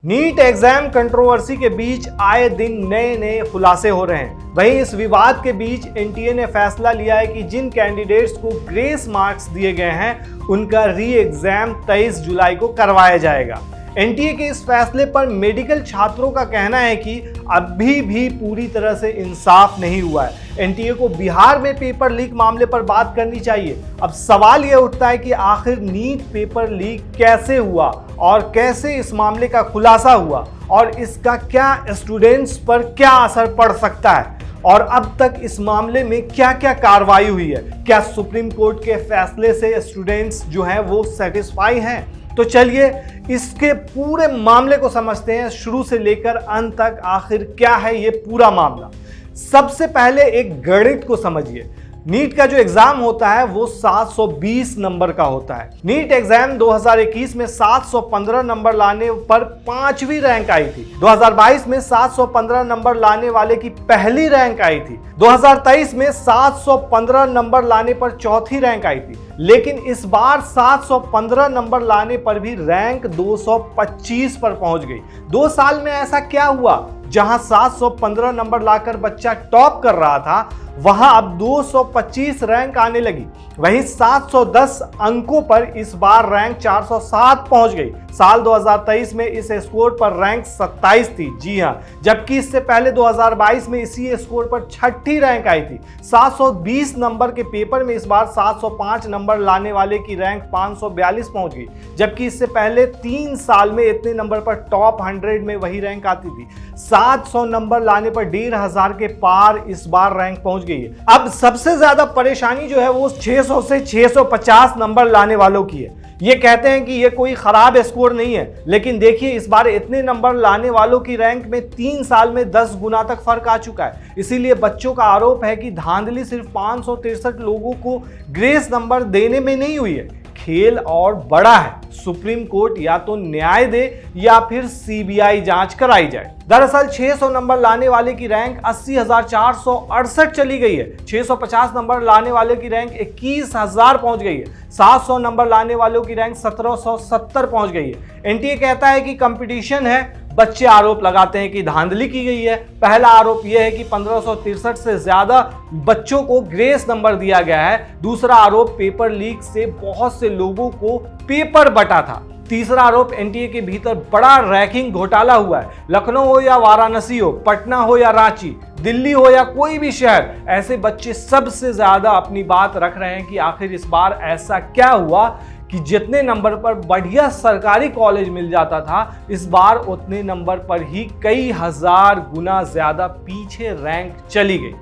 NEET exam controversy के बीच आए दिन नए नए खुलासे हो रहे हैं। वहीं इस विवाद के बीच एनटीए ने फैसला लिया है कि जिन कैंडिडेट्स को ग्रेस मार्क्स दिए गए हैं उनका री एग्जाम 23 जुलाई को करवाया जाएगा। एनटीए के इस फैसले पर मेडिकल छात्रों का कहना है कि अभी भी पूरी तरह से इंसाफ नहीं हुआ है। एनटीए को बिहार में पेपर लीक मामले पर बात करनी चाहिए। अब सवाल यह उठता है कि आखिर नीट पेपर लीक कैसे हुआ और कैसे इस मामले का खुलासा हुआ और इसका क्या स्टूडेंट्स पर क्या असर पड़ सकता है और अब तक इस मामले में क्या क्या कार्रवाई हुई है। क्या सुप्रीम कोर्ट के फैसले से स्टूडेंट्स जो हैं वो सेटिस्फाई हैं? तो चलिए इसके पूरे मामले को समझते हैं शुरू से लेकर अंत तक। आखिर क्या है ये पूरा मामला। सबसे पहले एक गणित को समझिए। नीट का जो एग्जाम होता है वो 720 नंबर का होता है। नीट एग्जाम 2021 में 715 नंबर लाने पर 5वीं रैंक आई थी। 2022 में 715 नंबर लाने वाले की पहली रैंक आई थी। 2023 में 715 नंबर लाने पर चौथी रैंक आई थी। लेकिन इस बार 715 नंबर लाने पर भी रैंक 225 पर पहुंच गई। 2 साल में ऐसा क्या हुआ? जहां 715 नंबर लाकर बच्चा टॉप कर रहा था वहां अब 225 रैंक आने लगी। वहीं 710 अंकों पर इस बार रैंक 407 पहुंच गई। साल 2023 में इस स्कोर पर रैंक 27 थी। जी हां, जबकि इससे पहले 2022 में इसी स्कोर पर 6ठी रैंक आई थी। 720 नंबर के पेपर में इस बार 705 नंबर लाने वाले की रैंक 542 पहुंच गई, जबकि इससे पहले 3 साल में इतने नंबर पर टॉप 100 में वही रैंक आती थी। 700 नंबर लाने पर 1500 के पार इस बार रैंक पहुंच गई है। अब सबसे ज्यादा परेशानी जो है वो 600 से 650 नंबर लाने वालों की है। ये कहते हैं कि ये कोई खराब स्कोर नहीं है, लेकिन देखिए इस बार इतने नंबर लाने वालों की रैंक में 3 साल में 10 गुना तक फर्क आ चुका है। इसीलिए बच्चों का आरोप है कि धांधली सिर्फ 563 लोगों को ग्रेस नंबर देने में नहीं हुई है, खेल और बड़ा है। सुप्रीम कोर्ट या तो न्याय दे या फिर सीबीआई जांच कराई जाए। दरअसल 600 नंबर लाने वाले की रैंक 80,468 चली गई है। 650 नंबर लाने वाले की रैंक 21,000 पहुंच गई है। 700 नंबर लाने वालों की रैंक 1770 पहुंच गई है। एनटीए कहता है कि कंपटीशन है। बच्चे आरोप लगाते हैं कि धांधली की गई है। पहला आरोप यह है कि 1563 से ज्यादा बच्चों को ग्रेस नंबर दिया गया है। दूसरा आरोप पेपर लीक से बहुत से लोगों को पेपर बटा था। तीसरा आरोप एनटीए के भीतर बड़ा रैंकिंग घोटाला हुआ है। लखनऊ हो या वाराणसी हो, पटना हो या रांची, दिल्ली हो या कोई भी शहर, ऐसे बच्चे सबसे ज्यादा अपनी बात रख रहे हैं कि आखिर इस बार ऐसा क्या हुआ कि जितने नंबर पर बढ़िया सरकारी कॉलेज मिल जाता था इस बार उतने नंबर पर ही कई हजार गुना ज्यादा पीछे रैंक चली गई।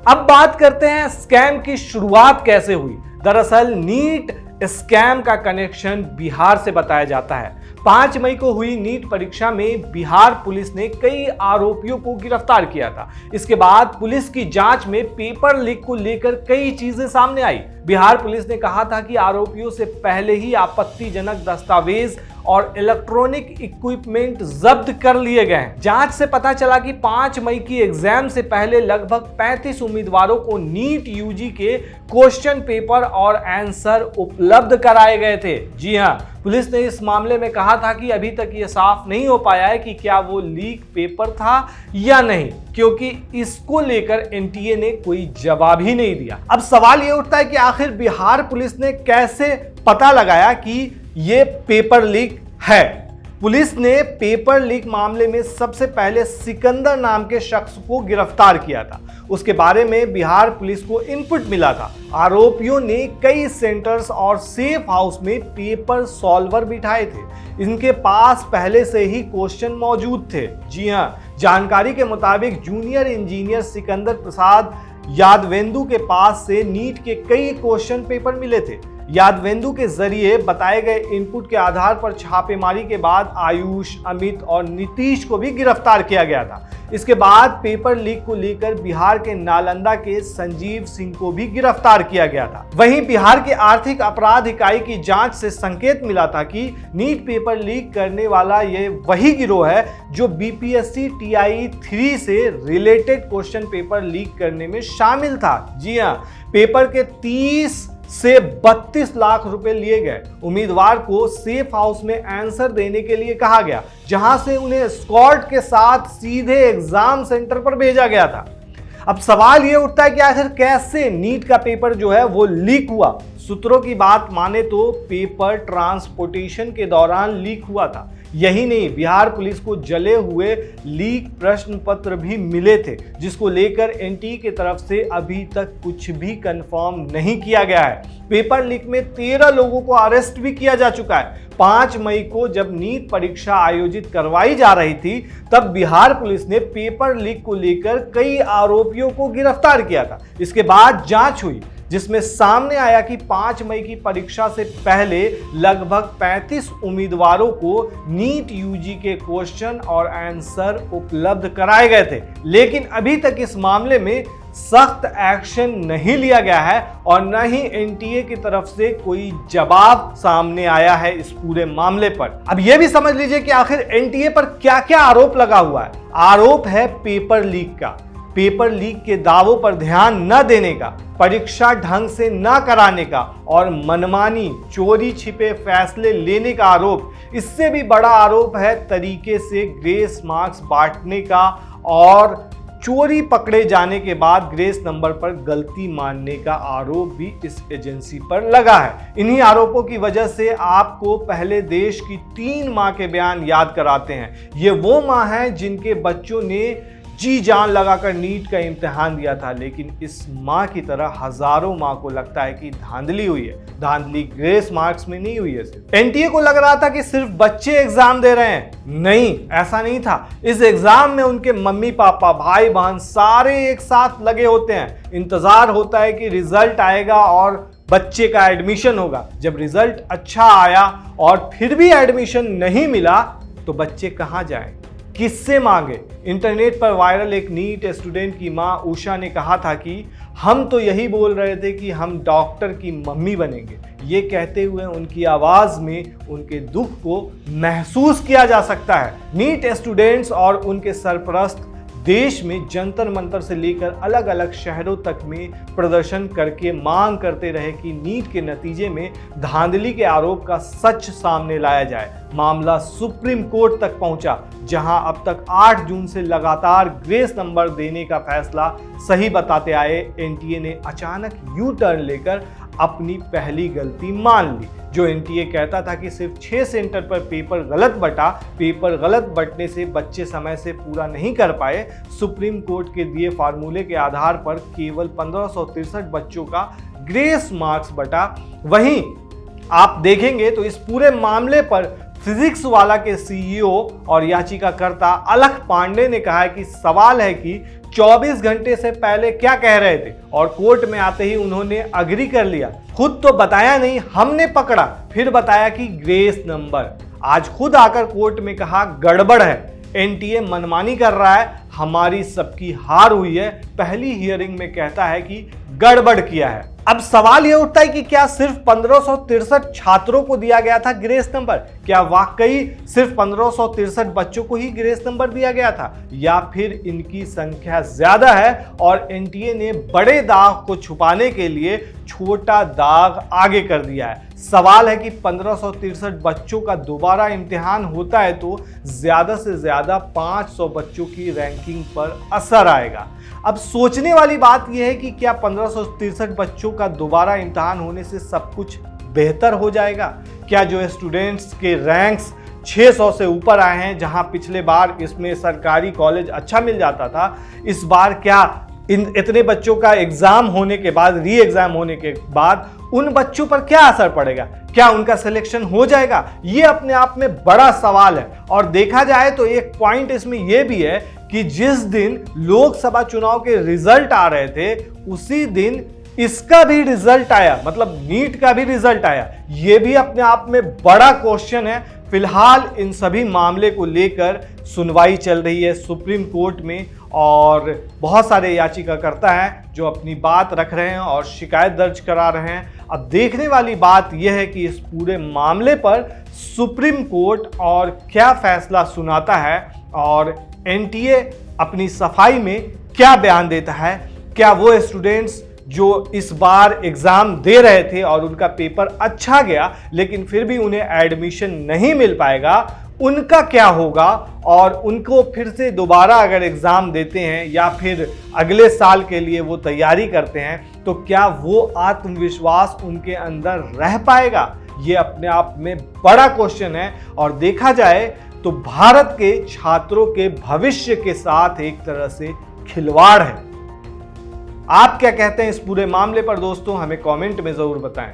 अब बात करते हैं स्कैम की शुरुआत कैसे हुई। दरअसल नीट स्कैम का कनेक्शन बिहार से बताया जाता है। 5 मई को हुई नीट परीक्षा में बिहार पुलिस ने कई आरोपियों को गिरफ्तार किया था। इसके बाद पुलिस की जांच में पेपर लीक को लेकर कई चीजें सामने आई। बिहार पुलिस ने कहा था कि आरोपियों से पहले ही आपत्तिजनक दस्तावेज और इलेक्ट्रॉनिक इक्विपमेंट जब्त कर लिए गए हैं। जांच से पता चला कि 5 मई की एग्जाम से पहले लगभग 35 उम्मीदवारों को नीट यूजी के क्वेश्चन पेपर और आंसर उपलब्ध कराए गए थे। जी हां, पुलिस ने इस मामले में कहा था कि अभी तक ये साफ नहीं हो पाया है कि क्या वो लीक पेपर था या नहीं, क्योंकि इसको लेकर एनटीए ने कोई जवाब ही नहीं दिया। अब सवाल ये उठता है कि आखिर बिहार पुलिस ने कैसे पता लगाया कि ये पेपर लीक है। पुलिस ने पेपर लीक मामले में सबसे पहले सिकंदर नाम के शख्स को गिरफ्तार किया था। उसके बारे में बिहार पुलिस को इनपुट मिला था। आरोपियों ने कई सेंटर्स और सेफ हाउस में पेपर सॉल्वर बिठाए थे। इनके पास पहले से ही क्वेश्चन मौजूद थे। जी हां, जानकारी के मुताबिक जूनियर इंजीनियर सिकंदर प्रसाद यादवेंदु के पास से नीट के कई क्वेश्चन पेपर मिले थे। यादवेंदु के जरिए बताए गए इनपुट के आधार पर छापेमारी के बाद आयुष, अमित और नीतीश को भी गिरफ्तार किया गया था। इसके बाद पेपर लीक को लेकर बिहार के नालंदा के संजीव सिंह को भी गिरफ्तार किया गया था। वहीं बिहार के आर्थिक अपराध इकाई की जांच से संकेत मिला था कि नीट पेपर लीक करने वाला ये वही गिरोह है जो बीपीएससी TIE 3 से रिलेटेड क्वेश्चन पेपर लीक करने में शामिल था। जी हां, पेपर के 30 से 32 लाख रुपए लिए गए। उम्मीदवार को सेफ हाउस में आंसर देने के लिए कहा गया, जहां से उन्हें एस्कॉर्ट के साथ सीधे एग्जाम सेंटर पर भेजा गया था। अब सवाल यह उठता है कि आखिर कैसे नीट का पेपर जो है वो लीक हुआ। सूत्रों की बात माने तो पेपर ट्रांसपोर्टेशन के दौरान लीक हुआ था। यही नहीं, बिहार पुलिस को जले हुए लीक प्रश्न पत्र भी मिले थे, जिसको लेकर एनटीए की तरफ से अभी तक कुछ भी कंफर्म नहीं किया गया है। पेपर लीक में 13 लोगों को अरेस्ट भी किया जा चुका है। 5 मई को जब नीट परीक्षा आयोजित करवाई जा रही थी, तब बिहार पुलिस ने पेपर लीक को लेकर कई आरोपियों को गिरफ्तार किया था। इसके बाद जांच हुई, जिसमें सामने आया कि 5 मई की परीक्षा से पहले लगभग 35 उम्मीदवारों को नीट यूजी के क्वेश्चन और आंसर उपलब्ध कराए गए थे, लेकिन अभी तक इस मामले में सख्त एक्शन नहीं लिया गया है और न ही एनटीए की तरफ से कोई जवाब सामने आया है इस पूरे मामले पर। अब यह भी समझ लीजिए कि आखिर एनटीए पर क्या क्या आरोप लगा हुआ है। आरोप है पेपर लीक का, पेपर लीक के दावों पर ध्यान न देने का, परीक्षा ढंग से न कराने का और मनमानी चोरी छिपे फैसले लेने का आरोप। इससे भी बड़ा आरोप है तरीके से ग्रेस मार्क्स बांटने का और चोरी पकड़े जाने के बाद ग्रेस नंबर पर गलती मानने का आरोप भी इस एजेंसी पर लगा है। इन्हीं आरोपों की वजह से आपको पहले देश की 3 मां के बयान याद कराते हैं। ये वो मां हैं जिनके बच्चों ने जी जान लगाकर नीट का इम्तिहान दिया था, लेकिन इस माँ की तरह हजारों माँ को लगता है कि धांधली हुई है। धांधली ग्रेस मार्क्स में नहीं हुई है। सिर्फ एनटीए को लग रहा था कि सिर्फ बच्चे एग्जाम दे रहे हैं, नहीं, ऐसा नहीं था। इस एग्जाम में उनके मम्मी पापा भाई बहन सारे एक साथ लगे होते हैं। इंतजार होता है कि रिजल्ट आएगा और बच्चे का एडमिशन होगा। जब रिजल्ट अच्छा आया और फिर भी एडमिशन नहीं मिला तो बच्चे कहाँ जाएं, किससे मांगे। इंटरनेट पर वायरल एक नीट स्टूडेंट की मां उषा ने कहा था कि हम तो यही बोल रहे थे कि हम डॉक्टर की मम्मी बनेंगे। ये कहते हुए उनकी आवाज में उनके दुख को महसूस किया जा सकता है। नीट स्टूडेंट्स और उनके सरपरस्त देश में जंतर मंतर से लेकर अलग अलग शहरों तक में प्रदर्शन करके मांग करते रहे कि नीट के नतीजे में धांधली के आरोप का सच सामने लाया जाए। मामला सुप्रीम कोर्ट तक पहुंचा, जहां अब तक 8 जून से लगातार ग्रेस नंबर देने का फैसला सही बताते आए एनटीए ने अचानक यू टर्न लेकर अपनी पहली गलती मान ली। जो एनटीए कहता था कि सिर्फ 6 सेंटर पर पेपर गलत बटा, पेपर गलत बटने से बच्चे समय से पूरा नहीं कर पाए, सुप्रीम कोर्ट के दिए फार्मूले के आधार पर केवल 1563 बच्चों का ग्रेस मार्क्स बटा। वहीं आप देखेंगे तो इस पूरे मामले पर फिजिक्स वाला के सीईओ और याचिकाकर्ता अलख पांडे ने कहा है कि सवाल है कि 24 घंटे से पहले क्या कह रहे थे और कोर्ट में आते ही उन्होंने अग्री कर लिया। खुद तो बताया नहीं, हमने पकड़ा, फिर बताया कि ग्रेस नंबर। आज खुद आकर कोर्ट में कहा गड़बड़ है, एनटीए मनमानी कर रहा है, हमारी सबकी हार हुई है। पहली हियरिंग में कहता है कि गड़बड़ किया है। अब सवाल यह उठता है कि क्या सिर्फ 1563 छात्रों को दिया गया था ग्रेस नंबर? क्या वाकई सिर्फ 1563 बच्चों को ही ग्रेस नंबर दिया गया था, या फिर इनकी संख्या ज्यादा है और एनटीए ने बड़े दाग को छुपाने के लिए छोटा दाग आगे कर दिया है? सवाल है कि 1563 बच्चों का दोबारा इम्तिहान होता है तो ज्यादा से ज्यादा 500 बच्चों की रैंकिंग पर असर आएगा। अब सोचने वाली बात यह है कि क्या 1563 बच्चों का दोबारा इम्तिहान होने से सब कुछ बेहतर हो जाएगा? क्या जो स्टूडेंट्स के रैंक्स 600 से ऊपर आए हैं, जहां पिछले बार इसमें सरकारी कॉलेज अच्छा मिल जाता था, इस बार क्या इतने बच्चों का एग्जाम होने के बाद, री एग्जाम होने के बाद उन बच्चों पर क्या असर पड़ेगा? क्या उनका सिलेक्शन हो जाएगा? ये अपने आप में बड़ा सवाल है। और देखा जाए तो एक पॉइंट इसमें यह भी है कि जिस दिन लोकसभा चुनाव के रिजल्ट आ रहे थे, उसी दिन इसका भी रिजल्ट आया, मतलब नीट का भी रिजल्ट आया। यह भी अपने आप में बड़ा क्वेश्चन है। फिलहाल इन सभी मामले को लेकर सुनवाई चल रही है सुप्रीम कोर्ट में और बहुत सारे याचिकाकर्ता हैं जो अपनी बात रख रहे हैं और शिकायत दर्ज करा रहे हैं। अब देखने वाली बात यह है कि इस पूरे मामले पर सुप्रीम कोर्ट और क्या फैसला सुनाता है और एनटीए अपनी सफाई में क्या बयान देता है। क्या वो स्टूडेंट्स जो इस बार एग्जाम दे रहे थे और उनका पेपर अच्छा गया लेकिन फिर भी उन्हें एडमिशन नहीं मिल पाएगा, उनका क्या होगा? और उनको फिर से दोबारा अगर एग्जाम देते हैं या फिर अगले साल के लिए वो तैयारी करते हैं तो क्या वो आत्मविश्वास उनके अंदर रह पाएगा? ये अपने आप में बड़ा क्वेश्चन है और देखा जाए तो भारत के छात्रों के भविष्य के साथ एक तरह से खिलवाड़ है। आप क्या कहते हैं इस पूरे मामले पर दोस्तों? हमें कमेंट में जरूर बताएं।